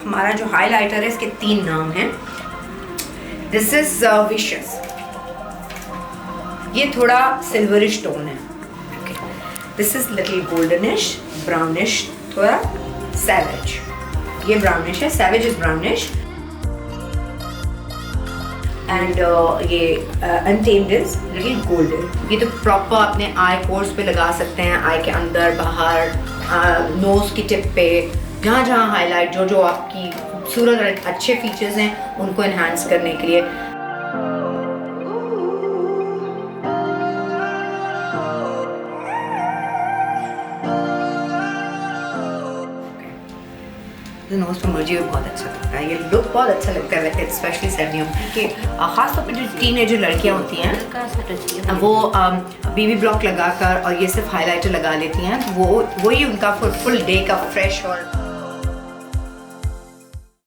हमारा जो हाइलाइटर है इसके 3 नाम हैं। दिस इज विशियस, ये थोड़ा सिल्वरिश टोन है। This is little goldenish brownish, थोड़ा सैवेज, ये ब्राउनिश है, सैवेज इज ब्राउनिश एंड ये अनटेम्ड इज लिटिल गोल्डन। ये तो प्रॉपर अपने आई पोर्स पे लगा सकते हैं, आई के अंदर बाहर, नोज की टिप पे, जहाँ जहाँ हाईलाइट, जो जो आपकी खूबसूरत अच्छे फीचर्स हैं उनको एनहांस करने के लिए। नोज पर मुझे भी बहुत अच्छा लगता है, ये लुक बहुत अच्छा लगता है, स्पेशली सर्दियों के। खासतौर पर जो टीनेजर लड़कियाँ होती हैं वो बीबी ब्लॉक लगाकर और ये सिर्फ हाइलाइटर लगा लेती हैं, वो ही उनका फुल डे का फ्रेश और